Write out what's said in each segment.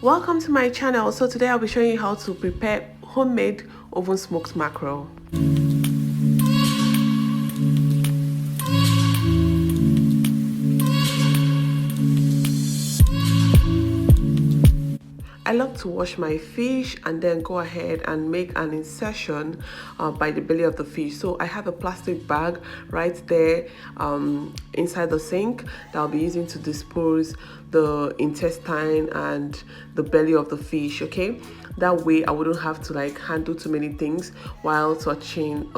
Welcome to my channel. So today I'll be showing you how to prepare homemade oven smoked mackerel. I love to wash my fish and then go ahead and make an insertion by the belly of the fish. So I have a plastic bag right there inside the sink that I'll be using to dispose the intestine and the belly of the fish. Okay, that way I wouldn't have to handle too many things while touching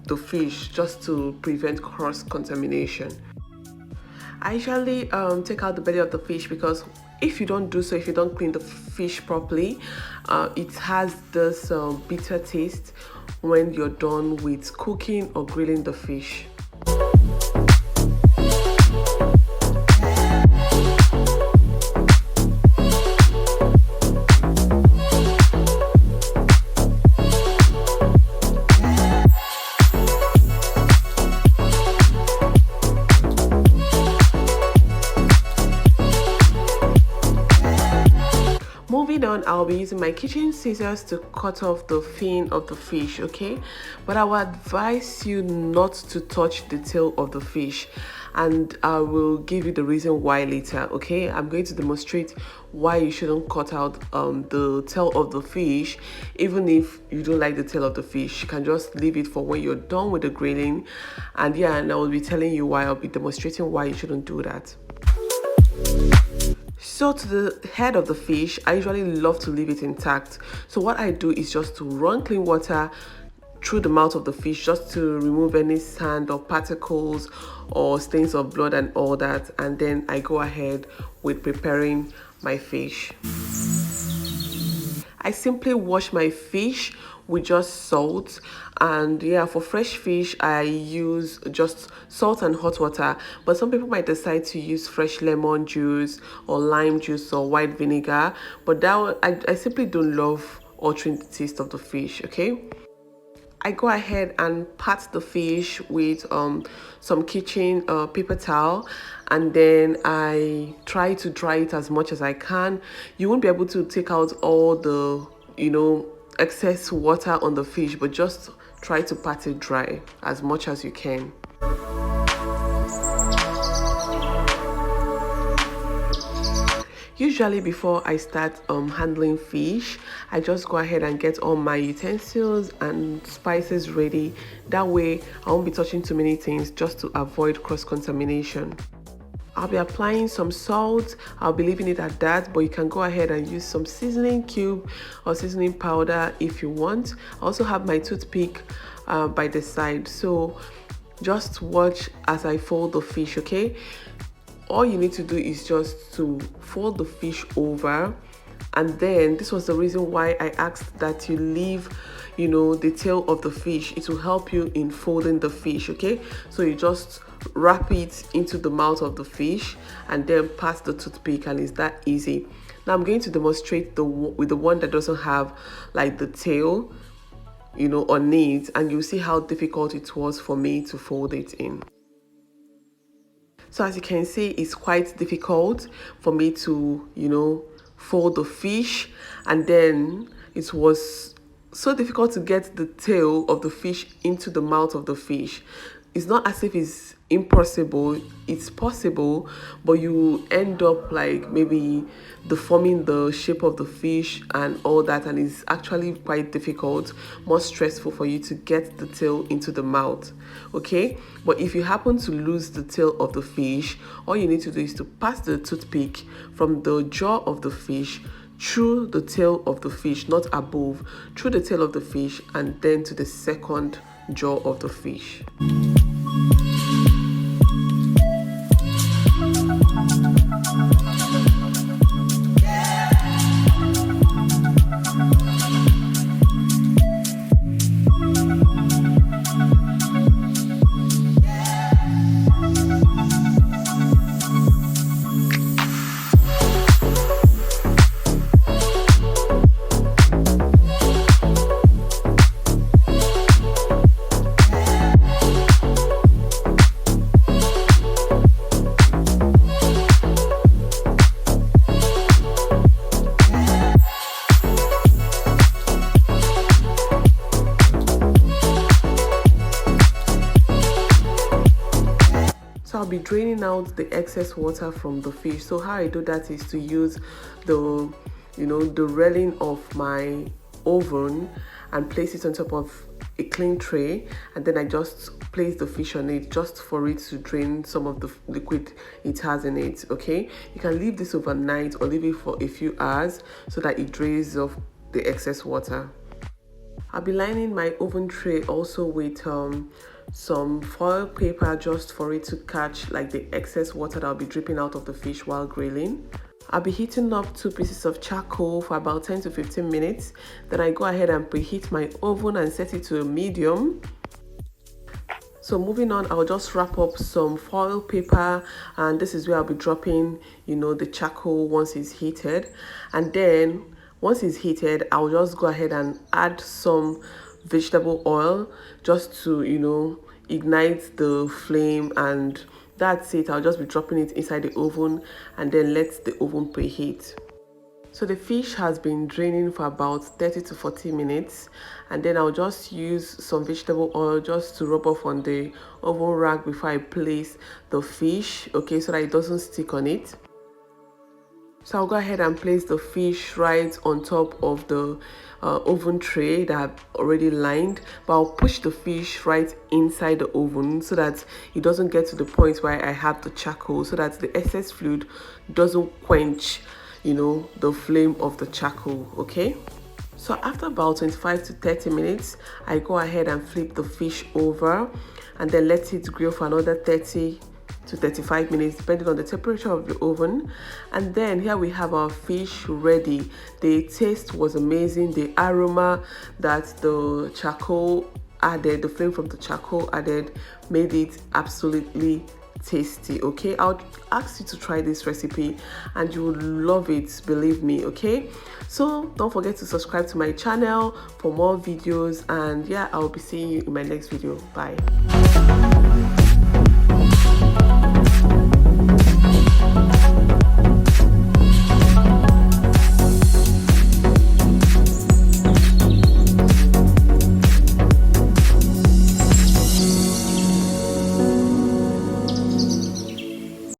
the fish, just to prevent cross contamination. I usually take out the belly of the fish because if you don't do so, if you don't clean the fish properly, it has this bitter taste when you're done with cooking or grilling the fish. Moving on, I'll be using my kitchen scissors to cut off the fin of the fish, okay? But I will advise you not to touch the tail of the fish, and I will give you the reason why later, okay? I'm going to demonstrate why you shouldn't cut out the tail of the fish. Even if you don't like the tail of the fish, you can just leave it for when you're done with the grilling. And yeah, and I will be telling you why. I'll be demonstrating why you shouldn't do that. So to the head of the fish, I usually love to leave it intact. So what I do is just to run clean water through the mouth of the fish, just to remove any sand or particles or stains of blood and all that. And then I go ahead with preparing my fish. I simply wash my fish with just salt, and yeah, for fresh fish I use just salt and hot water, but some people might decide to use fresh lemon juice or lime juice or white vinegar, but that I simply don't love altering the taste of the fish. Okay, I go ahead and pat the fish with some kitchen paper towel, and then I try to dry it as much as I can. You won't be able to take out all the excess water on the fish, but just try to pat it dry as much as you can. Usually before I start handling fish, I just go ahead and get all my utensils and spices ready. That way I won't be touching too many things, just to avoid cross-contamination. I'll be applying some salt. I'll be leaving it at that, but you can go ahead and use some seasoning cube or seasoning powder if you want. I also have my toothpick by the side, so just watch as I fold the fish. Okay, all you need to do is just to fold the fish over, and then this was the reason why I asked that you leave the tail of the fish. It will help you in folding the fish. Okay, so you just wrap it into the mouth of the fish and then pass the toothpick, and it's that easy. Now I'm going to demonstrate with the one that doesn't have the tail on it, and you'll see how difficult it was for me to fold it in. So as you can see, it's quite difficult for me to fold the fish, and then it was so difficult to get the tail of the fish into the mouth of the fish. It's not as if it's impossible, it's possible, but you end up maybe deforming the shape of the fish and all that, and it's actually quite difficult, more stressful for you to get the tail into the mouth. Okay, but if you happen to lose the tail of the fish, all you need to do is to pass the toothpick from the jaw of the fish through the tail of the fish, not above, through the tail of the fish, and then to the second jaw of the fish. be draining out the excess water from the fish. So how I do that is to use the the railing of my oven and place it on top of a clean tray, and then I just place the fish on it just for it to drain some of the liquid it has in it. Okay, you can leave this overnight or leave it for a few hours so that it drains off the excess water. I'll be lining my oven tray also with some foil paper just for it to catch like the excess water that will be dripping out of the fish while grilling. I'll be heating up 2 pieces of charcoal for about 10 to 15 minutes. Then I go ahead and preheat my oven and set it to a medium. So moving on, I'll just wrap up some foil paper, and this is where I'll be dropping the charcoal once it's heated. And then once it's heated, I'll just go ahead and add some vegetable oil just to ignite the flame, and that's it. I'll just be dropping it inside the oven and then let the oven preheat. So the fish has been draining for about 30 to 40 minutes, and then I'll just use some vegetable oil just to rub off on the oven rack before I place the fish, okay, so that it doesn't stick on it. So I'll go ahead and place the fish right on top of the oven tray that I've already lined, but I'll push the fish right inside the oven so that it doesn't get to the point where I have the charcoal, so that the excess fluid doesn't quench the flame of the charcoal. Okay, so after about 25 to 30 minutes, I go ahead and flip the fish over and then let it grill for another 30 to 35 minutes depending on the temperature of the oven. And then here we have our fish ready. The taste was amazing. The aroma that the charcoal added, the flame from the charcoal added, made it absolutely tasty. Okay, I'll ask you to try this recipe and you will love it, believe me. Okay, so don't forget to subscribe to my channel for more videos, and yeah, I'll be seeing you in my next video. Bye.